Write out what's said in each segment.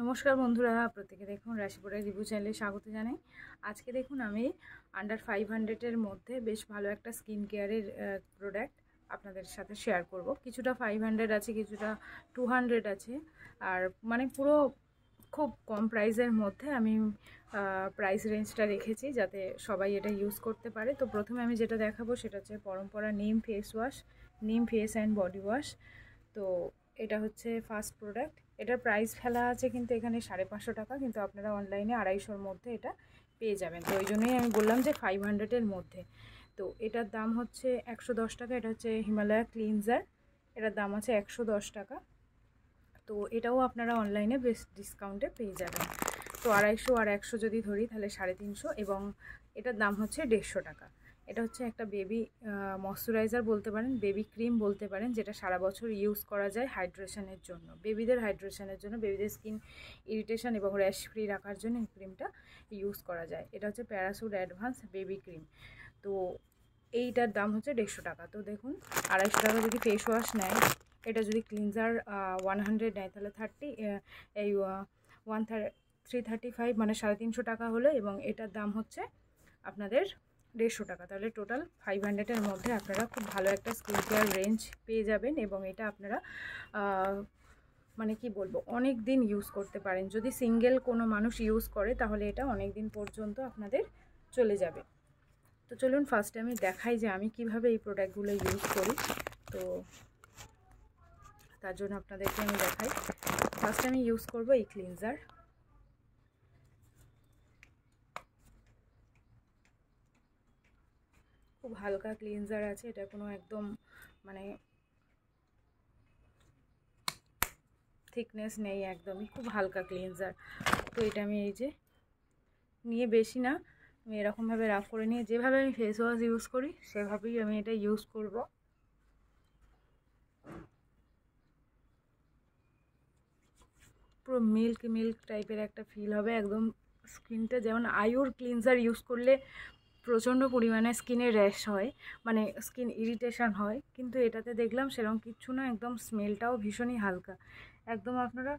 নমস্কার বন্ধুরা, প্রত্যেকে দেখুন রাশিপড়ার রিভিউ চ্যানেলে স্বাগত জানাই। আজকে দেখুন আমি আন্ডার 500-এর মধ্যে বেশ ভালো একটা স্কিন কেয়ারের প্রোডাক্ট আপনাদের সাথে শেয়ার করব। কিছুটা 500 আছে, কিছুটা 200 আছে, আর মানে পুরো খুব কম প্রাইসের মধ্যে আমি প্রাইস রেঞ্জটা রেখেছি যাতে সবাই এটা ইউজ করতে পারে। তো প্রথমে আমি যেটা দেখাবো সেটা হচ্ছে পরম্পরা নিম ফেস ওয়াশ, নিম ফেস অ্যান্ড বডি ওয়াশ। তো এটা হচ্ছে ফার্স্ট প্রোডাক্ট। এটার প্রাইস ফেলা আছে কিন্তু এখানে 550 টাকা, কিন্তু আপনারা অনলাইনে 250-র মধ্যে এটা পেয়ে যাবেন। তো ওই জন্যই আমি বললাম যে 500-এর মধ্যে। তো এটার দাম হচ্ছে 110 টাকা। এটা হচ্ছে হিমালয়া ক্লিনজার, এটার দাম আছে 110 টাকা। তো এটাও আপনারা অনলাইনে বেশ ডিসকাউন্টে পেয়ে যাবেন। তো 250 আর 100 যদি ধরি তাহলে 350, এবং এটার দাম হচ্ছে 150 টাকা। এটা হচ্ছে একটা বেবি ময়শ্চারাইজার বলতে পারেন, বেবি ক্রিম বলতে পারেন, যেটা সারা বছর ইউজ করা যায় হাইড্রেশনের জন্য, বেবিদের হাইড্রেশনের জন্য, বেবিদের স্কিন ইরিটেশন এবং র্যাশ ফ্রি রাখার জন্য এই ক্রিমটা ইউজ করা যায়। এটা হচ্ছে প্যারাসুট অ্যাডভান্স বেবি ক্রিম। তো এইটার দাম হচ্ছে 150 টাকা। তো দেখুন 250 টাকা যদি ফেস ওয়াশ নেয়, এটা যদি ক্লিনজার 100 নেয় তাহলে 335 মানে 350 টাকা হলো, এবং এটার দাম হচ্ছে আপনাদের 150 টাকা। তাহলে টোটাল 500-এর মধ্যে আপনারা খুব ভালো একটা স্কিন কেয়ার রেঞ্জ পেয়ে যাবেন, এবং এটা আপনারা মানে কি বলবো, অনেক দিন ইউজ করতে পারেন। যদি সিঙ্গেল কোনো মানুষ ইউজ করে তাহলে এটা অনেক দিন পর্যন্ত আপনাদের চলে যাবে। তো চলুন ফার্স্টে আমি দেখাই যে আমি কিভাবে এই প্রোডাক্টগুলো ইউজ করি। তো তার জন্য আপনাদেরকে আমি দেখাই। ফার্স্ট আমি ইউজ করব এই ক্লিনজার। খুব হালকা ক্লিনজার আছে, এটা কোনো একদম মানে থিকনেস নেই, একদমই খুব হালকা ক্লিনজার। তো এটা আমি এই যে নিয়ে, বেশি না, আমি এরকমভাবে রাফ করে নিয়ে যেভাবে আমি ফেস ওয়াশ ইউজ করি সেভাবেই আমি এটা ইউজ করব। পুরো মিল্ক টাইপের একটা ফিল হবে, একদম স্কিনটা যেমন আয়ুর ক্লিনজার ইউজ করলে প্রচণ্ড পরিমাণে স্কিনে র্যাশ হয়, মানে স্কিন ইরিটেশন হয়, কিন্তু এটাতে দেখলাম সেরকম কিচ্ছু না, একদম স্মেলটাও ভীষণই হালকা। একদম আপনারা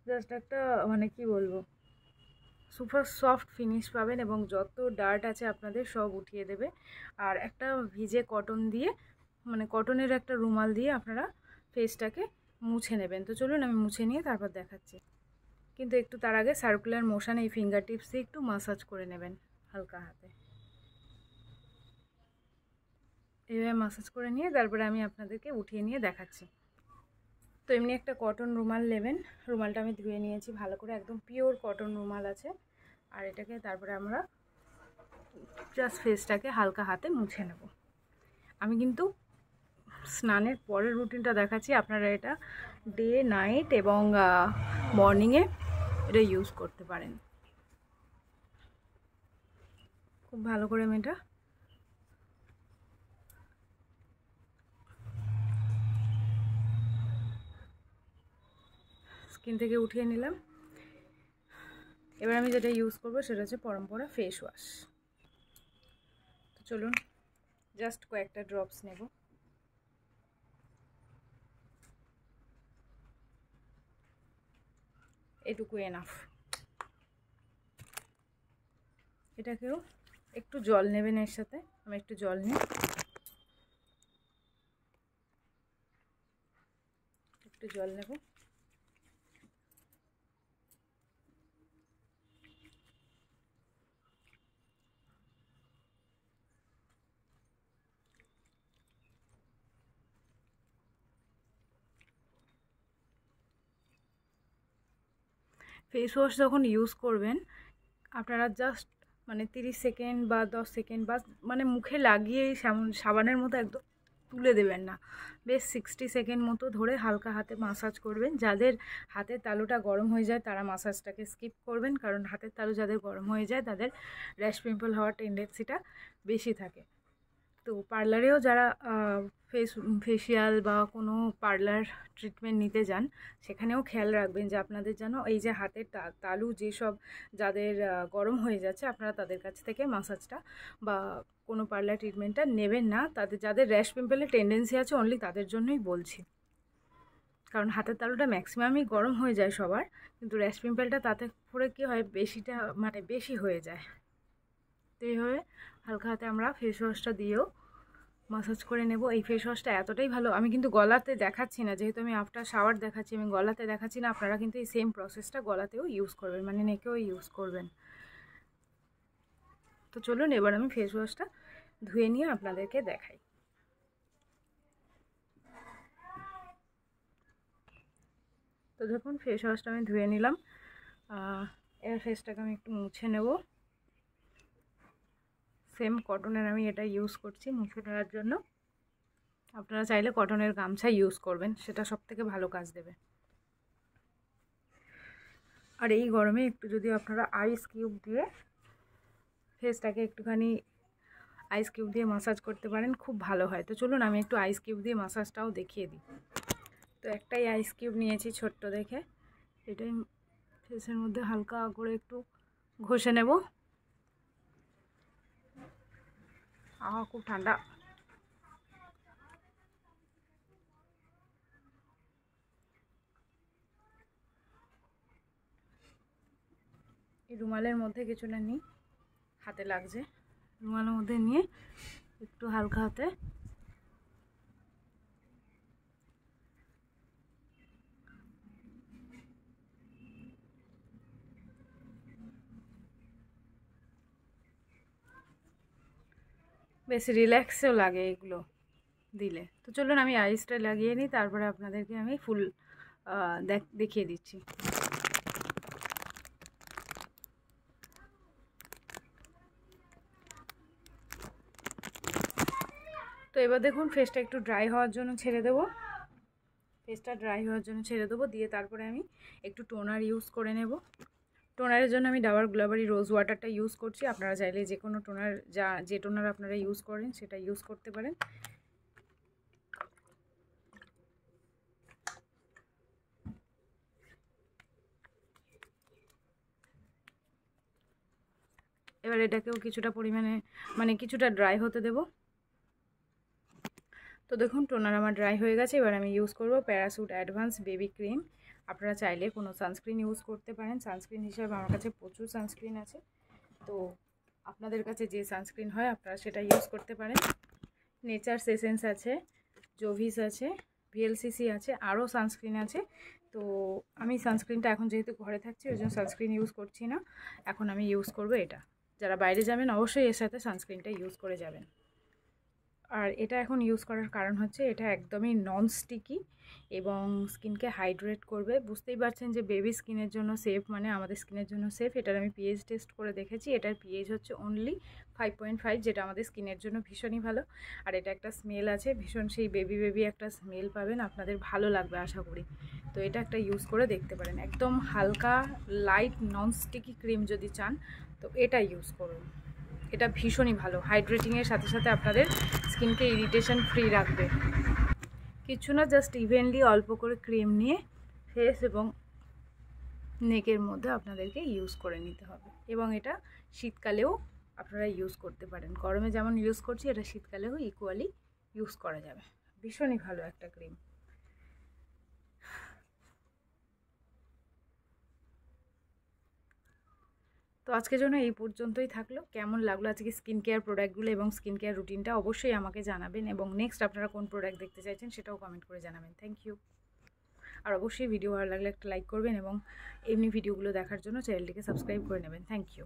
জাস্ট একটা মানে কি বলবো, সুপার সফট ফিনিশ পাবেন, এবং যত ডার্ট আছে আপনাদের সব উঠিয়ে দেবে। আর একটা ভিজে কটন দিয়ে, মানে কটনের একটা রুমাল দিয়ে আপনারা ফেসটাকে মুছে নেবেন। তো চলুন আমি মুছে নিয়ে তারপর দেখাচ্ছি। কিন্তু একটু তার আগে সার্কুলার মোশন এই ফিঙ্গার টিপস দিয়ে একটু মাসাজ করে নেবেন হালকা হাতে। এইভাবে মাসাজ করে নিয়ে তারপরে আমি আপনাদেরকে উঠিয়ে নিয়ে দেখাচ্ছি। তো এমনি একটা কটন রুমাল নেবেন, রুমালটা আমি ধুয়ে নিয়েছি ভালো করে, একদম পিওর কটন রুমাল আছে। আর এটাকে তারপরে আমরা জাস্ট ফেসটাকে হালকা হাতে মুছে নেব। আমি কিন্তু স্নানের পরের রুটিনটা দেখাচ্ছি, আপনারা এটা ডে নাইট এবং মর্নিংয়ে এটা ইউজ করতে পারেন। খুব ভালো করে আমি এটা স্কিন থেকে উঠিয়ে নিলাম। এবার আমি যেটা ইউজ করবো সেটা হচ্ছে পরম্পরা ফেস ওয়াশ। তো চলুন জাস্ট কয়েকটা ড্রপস নেব। এটুকু এনাফ। এটাকেও একটু জল নেবেন এর সাথে, আমি একটু জল নিই, একটু জল নেব। ফেস ওয়াশ যখন ইউজ করবেন আপনারা জাস্ট মানে 30 সেকেন্ড বা 10 সেকেন্ড বা মানে মুখে লাগিয়েই সাবানের মতো একদম তুলে দেবেন না, বেশ 60 সেকেন্ড মতো ধরে হালকা হাতে মাসাজ করবেন। যাদের হাতের তালুটা গরম হয়ে যায় তারা মাসাজটাকে স্কিপ করবেন, কারণ হাতের তালু যাদের গরম হয়ে যায় তাদের র্যাশ পিম্পল হওয়ার টেন্ডেন্সিটা বেশি থাকে। তো পার্লারেও যারা ফেসিয়াল বা কোনো পার্লার ট্রিটমেন্ট নিতে যান সেখানেও খেয়াল রাখবেন যে আপনাদের যেন এই যে হাতের তালু যেসব যাদের গরম হয়ে যাচ্ছে আপনারা তাদের কাছ থেকে মাসাজটা বা কোনো পার্লার ট্রিটমেন্টটা নেবেন না। তাদের যাদের র্যাশ পিম্পলের টেন্ডেন্সি আছে অনলি তাদের জন্যই বলছি। কারণ হাতের তালুটা ম্যাক্সিমামই গরম হয়ে যায় সবার, কিন্তু র্যাশ পিম্পলটা তাতে করে কী হয় বেশিটা মানে বেশি হয়ে যায়। তো এইভাবে হালকা হাতে আমরা ফেস ওয়াশটা দিয়েও মাসাজ করে নেব। এই ফেস ওয়াশটা এতটাই ভালো, আমি কিন্তু গলাতে দেখাচ্ছি না, যেহেতু আমি আফটার শাওয়ার দেখাচ্ছি, আমি গলাতে দেখাচ্ছি না। আপনারা কিন্তু এই সেম প্রসেসটা গলাতেও ইউজ করবেন, মানে নেকেও ইউজ করবেন। তো চলুন এবার আমি ফেস ওয়াশটা ধুয়ে নিয়ে আপনাদেরকে দেখাই। তো দেখুন ফেস ওয়াশটা আমি ধুয়ে নিলাম। এবার ফেসটাকে আমি একটু মুছে নেব। সেম কটনের আমি এটা ইউজ করছি মুছে নেওয়ার জন্য। আপনারা চাইলে কটনের গামছা ইউজ করবেন, সেটা সবথেকে ভালো কাজ দেবে। আর এই গরমে একটু যদি আপনারা আইস কিউব দিয়ে ফেসটাকে একটুখানি আইস কিউব দিয়ে মাসাজ করতে পারেন, খুব ভালো হয়। তো চলুন আমি একটু আইস কিউব দিয়ে মাসাজটাও দেখিয়ে দিই। তো একটাই আইস কিউব নিয়েছি ছোট্ট দেখে, এটাই ফেসের মধ্যে হালকা করে একটু ঘষে নেব। খুব ঠান্ডা। এই রুমালের মধ্যে কিছুটা নিই, হাতে লাগছে, রুমালের মধ্যে নিয়ে একটু হালকা হাতে বেশ রিল্যাক্সও লাগে এগুলো দিলে। তো চলুন আমি আইসটা লাগিয়ে নিই, তারপরে আপনাদেরকে আমি ফুল দেখিয়ে দিচ্ছি। তো এবার দেখুন ফেসটা একটু ড্রাই হওয়ার জন্য ছেড়ে দেবো, দিয়ে তারপরে আমি একটু টোনার ইউজ করে নেব। টোনারের জন্য আমি ডাবর গুলাবারি রোজ ওয়াটারটা ইউজ করছি। আপনারা চাইলে যে কোনো টোনার যে টোনার আপনারা ইউজ করেন সেটা ইউজ করতে পারেন। এবার এটাকেও কিছুটা পরিমাণে মানে কিছুটা ড্রাই হতে দেব। তো দেখুন টোনার আমার ড্রাই হয়ে গেছে। এবার আমি ইউজ করব প্যারাশুট অ্যাডভান্স বেবি ক্রিম। আপনারা চাইলে কোনো সানস্ক্রিন ইউজ করতে পারেন। সানস্ক্রিন হিসেবে আমার কাছে প্রচুর সানস্ক্রিন আছে, তো আপনাদের কাছে যে সানস্ক্রিন হয় আপনারা সেটা ইউজ করতে পারেন। নেচার এসেন্স আছে, জোভিস আছে, ভিএলসিসি আছে, আরও সানস্ক্রিন আছে। তো আমি সানস্ক্রিনটা এখন যেহেতু ঘরে থাকছি ওই জন্য সানস্ক্রিন ইউজ করছি না, এখন আমি ইউজ করব এটা। যারা বাইরে যাবেন অবশ্যই এর সাথে সানস্ক্রিনটা ইউজ করে যাবেন। আর এটা এখন ইউজ করার কারণ হচ্ছে এটা একদমই নন স্টিকি এবং স্কিনকে হাইড্রেট করবে। বুঝতেই পারছেন যে বেবি স্কিনের জন্য সেফ, মানে আমাদের স্কিনের জন্য সেফ। এটার আমি পিএইচ টেস্ট করে দেখেছি, এটার পিএইচ হচ্ছে অনলি 5.5, যেটা আমাদের স্কিনের জন্য ভীষণই ভালো। আর এটা একটা স্মেল আছে, ভীষণ সেই বেবি একটা স্মেল পাবেন, আপনাদের ভালো লাগবে আশা করি। তো এটা একটা ইউজ করে দেখতে পারেন। একদম হালকা লাইট নন স্টিকি ক্রিম যদি চান তো এটা ইউজ করুন। এটা ভীষণই ভালো, হাইড্রেটিংয়ের সাথে সাথে আপনাদের স্কিনকে ইরিটেশন ফ্রি রাখবে। কিছু না, জাস্ট ইভেনলি অল্প করে ক্রিম নিয়ে ফেস এবং নেকের মধ্যে আপনাদেরকে ইউজ করে নিতে হবে। এবং এটা শীতকালেও আপনারা ইউজ করতে পারেন, গরমে যেমন ইউজ করছি এটা শীতকালেও ইকুয়ালি ইউজ করা যাবে। ভীষণই ভালো একটা ক্রিম। তো আজকের জন্য এই পর্যন্তই থাকলো। কেমন লাগলো আজকে স্কিন কেয়ার প্রোডাক্টগুলো এবং স্কিন কেয়ার রুটিনটা অবশ্যই আমাকে জানাবেন, এবং নেক্সট আপনারা কোন প্রোডাক্ট দেখতে চাইছেন সেটাও কমেন্ট করে জানাবেন। Thank you. আর অবশ্যই ভিডিও ভালো লাগলে একটা লাইক করবেন এবং এমনি ভিডিওগুলো দেখার জন্য চ্যানেলটিকে সাবস্ক্রাইব করে নেবেন। Thank you.